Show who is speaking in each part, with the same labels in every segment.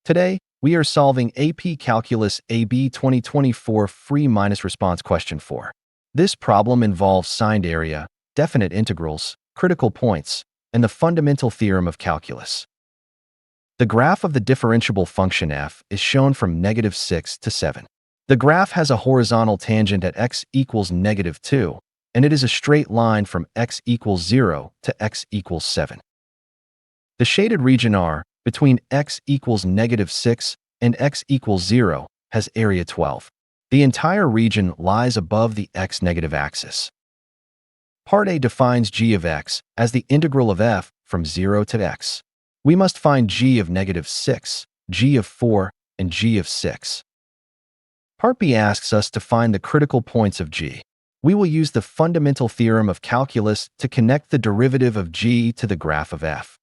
Speaker 1: Today, we are solving AP Calculus AB 2024 free minus response question 4. This problem involves signed area, definite integrals, critical points, and the fundamental theorem of calculus. The graph of the differentiable function f is shown from -6 to 7. The graph has a horizontal tangent at x equals -2, and it is a straight line from x equals 0 to x equals 7. The shaded region R, between x equals -6 and x equals 0, has area 12. The entire region lies above the x-negative axis. Part A defines g of x as the integral of f from 0 to x. We must find g of -6, g of 4, and g of 6. Part B asks us to find the critical points of g. We will use the fundamental theorem of calculus to connect the derivative of g to the graph of f.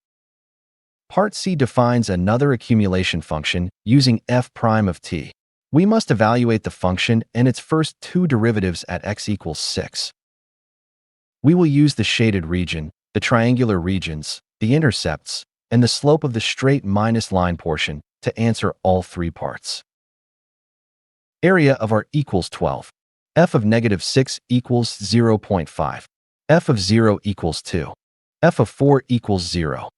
Speaker 1: Part C defines another accumulation function using f prime of t. We must evaluate the function and its first two derivatives at x equals 6. We will use the shaded region, the triangular regions, the intercepts, and the slope of the straight minus line portion to answer all three parts. Area of R equals 12. F of -6 equals 0.5. F of 0 equals 2. F of 4 equals 0.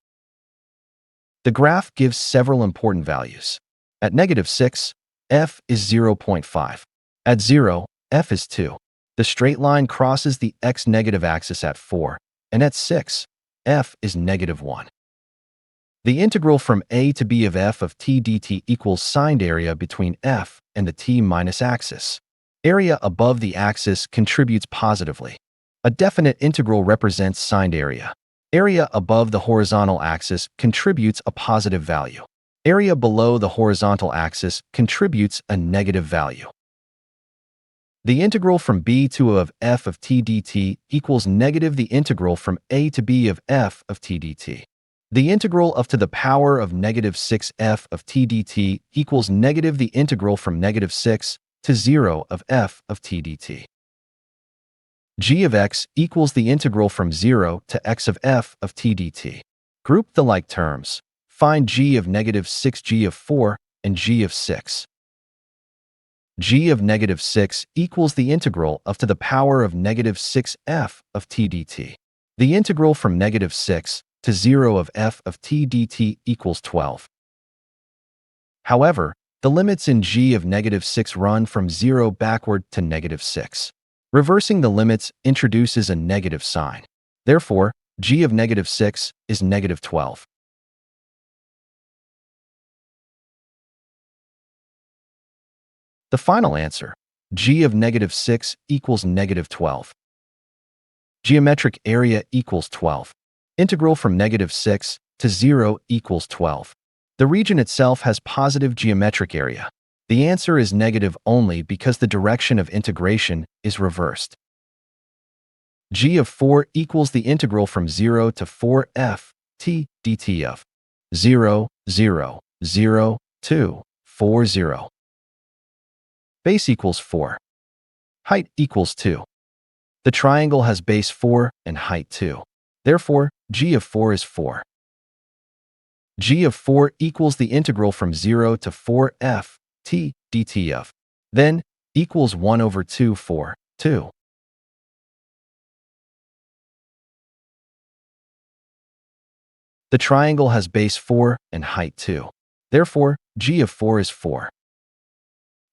Speaker 1: The graph gives several important values. At -6, f is 0.5. At 0, f is 2. The straight line crosses the x-negative axis at 4, and at 6, f is -1. The integral from a to b of f of t dt equals signed area between f and the t minus axis. Area above the axis contributes positively. A definite integral represents signed area. Area above the horizontal axis contributes a positive value. Area below the horizontal axis contributes a negative value. The integral from b to a of f of t dt equals negative the integral from a to b of f of t dt. The integral of to the power of -6 f of t dt equals negative the integral from -6 to 0 of f of t dt. G of x equals the integral from 0 to x of f of t dt. Group the like terms. Find g of -6, g of 4, and g of 6. G of -6 equals the integral of to the power of -6 f of t dt. The integral from -6 to 0 of f of t dt equals 12. However, the limits in g of -6 run from 0 backward to -6. Reversing the limits introduces a negative sign. Therefore, g of -6 is -12. The final answer, g of -6 equals -12. Geometric area equals 12. Integral from -6 to 0 equals 12. The region itself has positive geometric area. The answer is negative only because the direction of integration is reversed. G of 4 equals the integral from 0 to 4f t dt of 0, 0, 0, 2, 4, 0. Base equals 4. Height equals 2. The triangle has base 4 and height 2. Therefore, g of 4 is 4. G of 4 equals the integral from 0 to 4f t dt of, then, equals 1 over 2, 4, 2. The triangle has base 4 and height 2. Therefore, g of 4 is 4.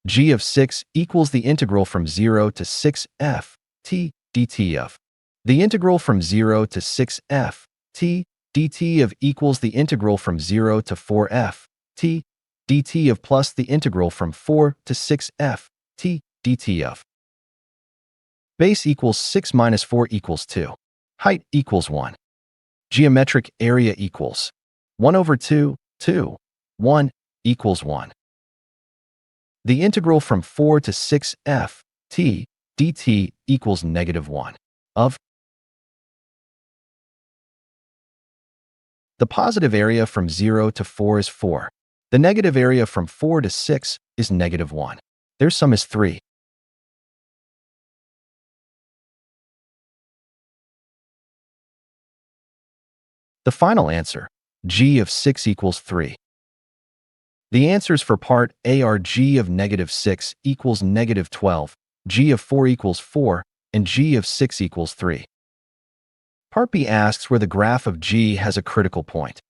Speaker 1: G of 6 equals the integral from 0 to 6f t dt of. The integral from 0 to 6f t dt of equals the integral from 0 to 4f t dt of plus the integral from 4 to 6f t dt of. Base equals 6 minus 4 equals 2. Height equals 1. Geometric area equals 1 over 2, 2, 1 equals 1. The integral from 4 to 6f t dt equals -1 of. The positive area from 0 to 4 is 4. The negative area from 4 to 6 is -1. Their sum is 3. The final answer, g of 6 equals 3. The answers for part A are g of negative 6 equals negative 12, g of 4 equals 4, and g of 6 equals 3. Part B asks where the graph of g has a critical point.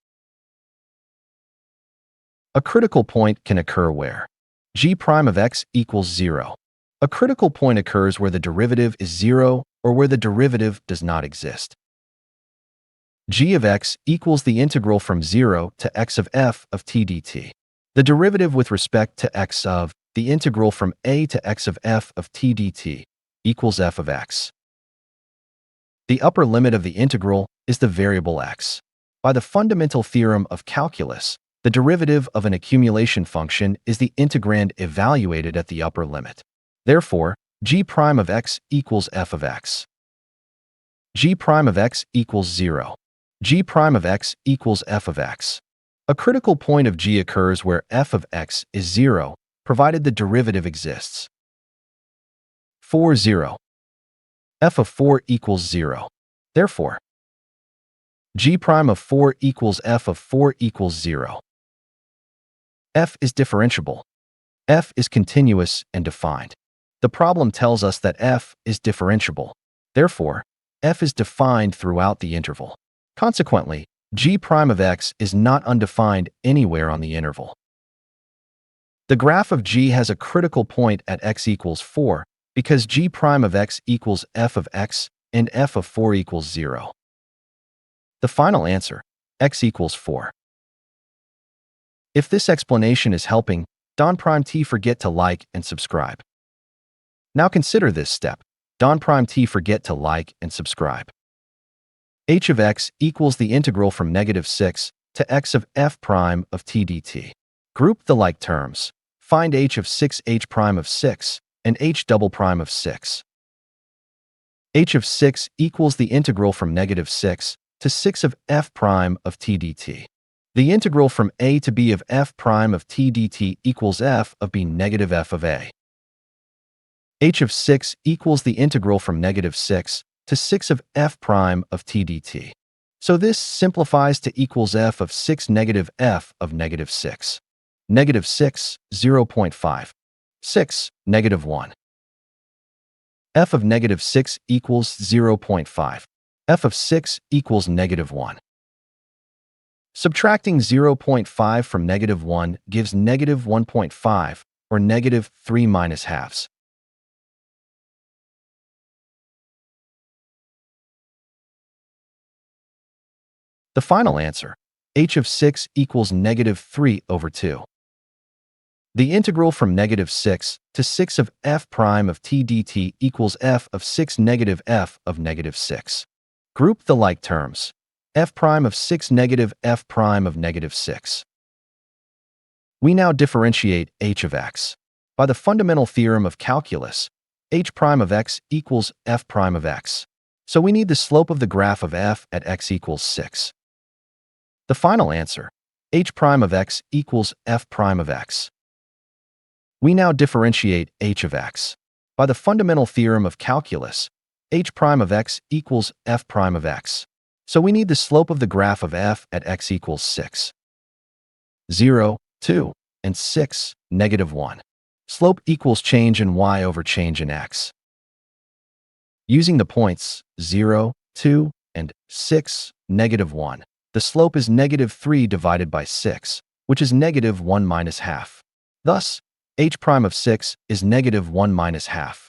Speaker 1: A critical point can occur where g prime of x equals 0. A critical point occurs where the derivative is 0 or where the derivative does not exist. G of x equals the integral from 0 to x of f of t dt. The derivative with respect to x of the integral from a to x of f of t dt equals f of x. The upper limit of the integral is the variable x. By the fundamental theorem of calculus, the derivative of an accumulation function is the integrand evaluated at the upper limit. Therefore, g prime of x equals f of x. G prime of x equals 0. G prime of x equals f of x. A critical point of g occurs where f of x is 0, provided the derivative exists. 4, 0. F of 4 equals 0. Therefore, g prime of 4 equals f of 4 equals 0. F is differentiable. F is continuous and defined. The problem tells us that f is differentiable. Therefore, f is defined throughout the interval. Consequently, g prime of x is not undefined anywhere on the interval. The graph of g has a critical point at x equals 4 because g prime of x equals f of x and f of 4 equals 0. The final answer, x equals 4. If this explanation is helping, don't forget to like and subscribe. Now consider this step. Don't forget to like and subscribe. H of x equals the integral from negative 6 to x of f prime of t dt. Group the like terms. Find h of 6 h prime of 6 and h double prime of 6. H of 6 equals the integral from negative 6 to 6 of f prime of t dt. The integral from a to b of f prime of t dt equals f of b negative f of a. H of 6 equals the integral from negative 6 to 6 of f prime of t dt. So this simplifies to equals f of 6 negative f of negative 6. Negative 6, 0.5. 6, negative 1. F of negative 6 equals 0.5. F of 6 equals negative 1. Subtracting 0.5 from negative 1 gives negative 1.5, or negative 3 minus halves. The final answer, h of 6 equals negative 3 over 2. The integral from negative 6 to 6 of f prime of t dt equals f of 6 negative f of negative 6. Group the like terms. F prime of 6 negative f prime of negative 6. We now differentiate h of x. By the fundamental theorem of calculus, h prime of x equals f prime of x. So we need the slope of the graph of f at x equals 6. The final answer, h prime of x equals f prime of x. We now differentiate h of x. By the fundamental theorem of calculus, h prime of x equals f prime of x. So we need the slope of the graph of f at x equals 6. 0, 2, and 6, negative 1. Slope equals change in y over change in x. Using the points 0, 2, and 6, negative 1, the slope is negative 3 divided by 6, which is negative 1 minus half. Thus, h prime of 6 is negative 1 minus half.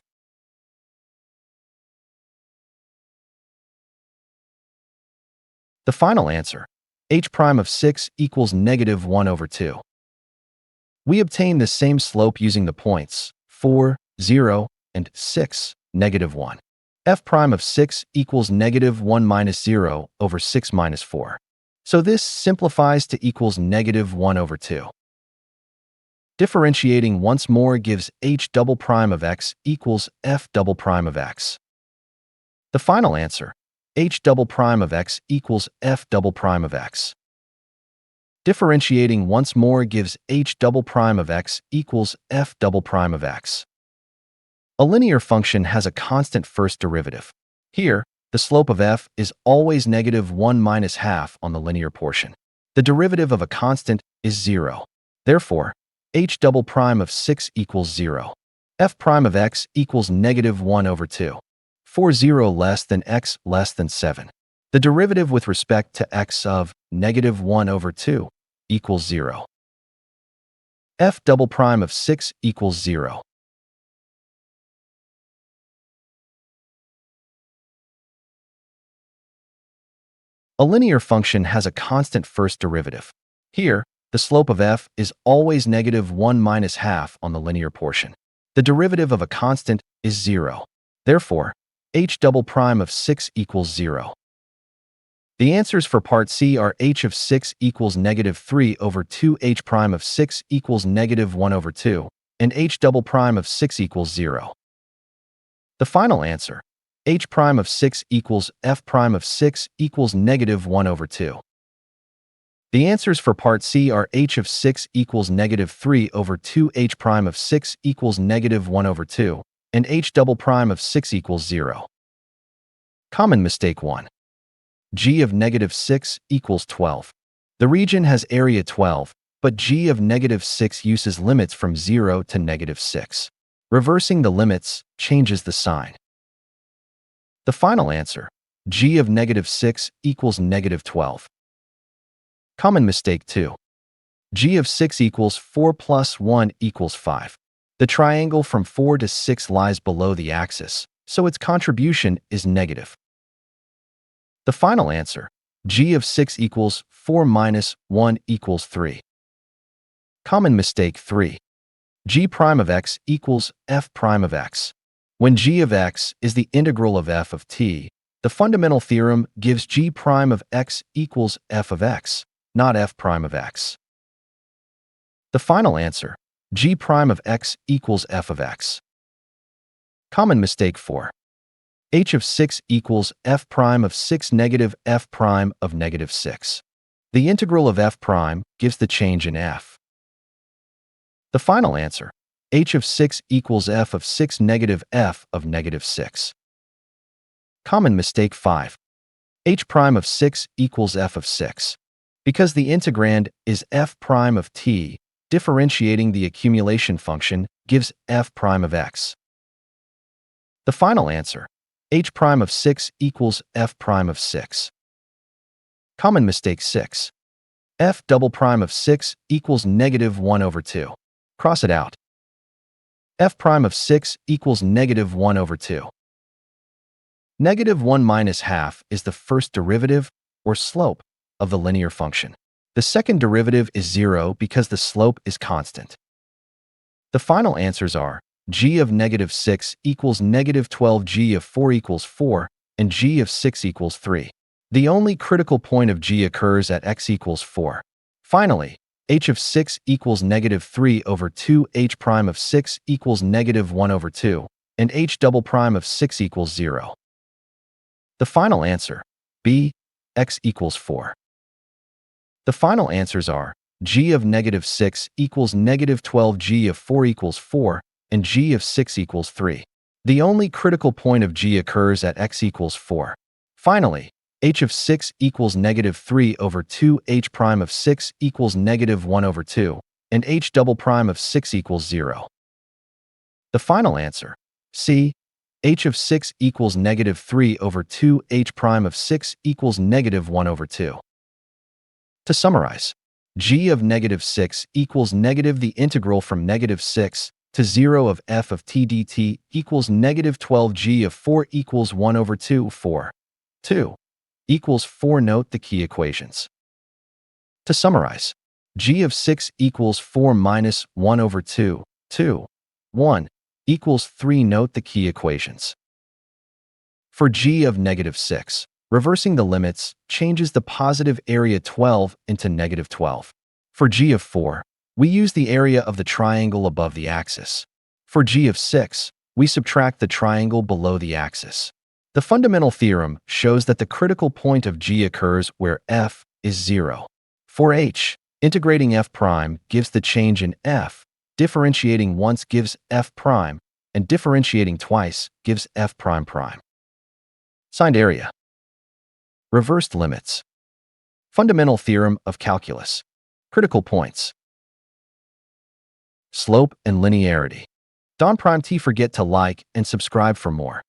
Speaker 1: The final answer, h prime of 6 equals negative 1 over 2. We obtain the same slope using the points 4, 0, and 6, negative 1. F prime of 6 equals negative 1 minus 0 over 6 minus 4. So this simplifies to equals negative 1 over 2. Differentiating once more gives h double prime of x equals f double prime of x. The final answer, h double prime of x equals f double prime of x. Differentiating once more gives h double prime of x equals f double prime of x. A linear function has a constant first derivative. Here, the slope of f is always negative 1 minus half on the linear portion. The derivative of a constant is 0. Therefore, h double prime of 6 equals 0. F prime of x equals negative 1 over 2. For 0 less than x less than 7. The derivative with respect to x of negative 1 over 2 equals 0. F double prime of 6 equals 0. A linear function has a constant first derivative. Here, the slope of f is always negative 1 minus half on the linear portion. The derivative of a constant is 0. Therefore, h double prime of 6 equals 0. The answers for part C are h of 6 equals negative 3 over 2, h prime of 6 equals negative 1 over 2, and h double prime of 6 equals 0. The final answer, h prime of 6 equals f prime of 6 equals negative 1 over 2. The answers for part C are h of 6 equals negative 3 over 2, h prime of 6 equals negative 1 over 2, and h double prime of 6 equals 0. Common mistake 1. G of negative 6 equals 12. The region has area 12, but g of negative 6 uses limits from 0 to negative 6. Reversing the limits changes the sign. The final answer, g of negative 6 equals negative 12. Common mistake 2. G of 6 equals 4 plus 1 equals 5. The triangle from 4 to 6 lies below the axis, so its contribution is negative. The final answer, g of 6 equals 4 minus 1 equals 3. Common mistake 3. G prime of x equals f prime of x. When g of x is the integral of f of t, the fundamental theorem gives g prime of x equals f of x, not f prime of x. The final answer, g prime of x equals f of x. Common mistake 4. H of 6 equals f prime of 6 negative f prime of negative 6. The integral of f prime gives the change in f. The final answer, h of 6 equals f of 6 negative f of negative 6. Common mistake 5. H prime of 6 equals f of 6. Because the integrand is f prime of t, differentiating the accumulation function gives f prime of x. The final answer, h prime of 6 equals f prime of 6. Common mistake 6. F double prime of 6 equals negative 1 over 2. Cross it out. F prime of 6 equals negative 1 over 2. Negative 1 minus half is the first derivative, or slope, of the linear function. The second derivative is 0 because the slope is constant. The final answers are g of negative 6 equals negative 12, g of 4 equals 4, and g of 6 equals 3. The only critical point of g occurs at x equals 4. Finally, h of 6 equals negative 3 over 2, h prime of 6 equals negative 1 over 2, and h double prime of 6 equals 0. The final answer, b, x equals 4. The final answers are g of negative 6 equals negative 12, g of 4 equals 4, and g of 6 equals 3. The only critical point of g occurs at x equals 4. Finally, h of 6 equals negative 3 over 2, h prime of 6 equals negative 1 over 2, and h double prime of 6 equals 0. The final answer, c, h of 6 equals negative 3 over 2, h prime of 6 equals negative 1 over 2. To summarize, g of negative 6 equals negative the integral from negative 6 to 0 of f of t dt equals negative 12, g of 4 equals 1 over 2, 4, 2 equals 4. Note the key equations. To summarize, g of 6 equals 4 minus 1 over 2, 2, 1 equals 3. Note the key equations. For g of negative 6, reversing the limits changes the positive area 12 into negative 12. For g of 4, we use the area of the triangle above the axis. For g of 6, we subtract the triangle below the axis. The fundamental theorem shows that the critical point of g occurs where f is 0. For h, integrating f prime gives the change in f, differentiating once gives f prime, and differentiating twice gives f prime prime. Signed area. Reversed limits. Fundamental theorem of calculus. Critical points. slope, and linearity. Don't forget to like and subscribe for more.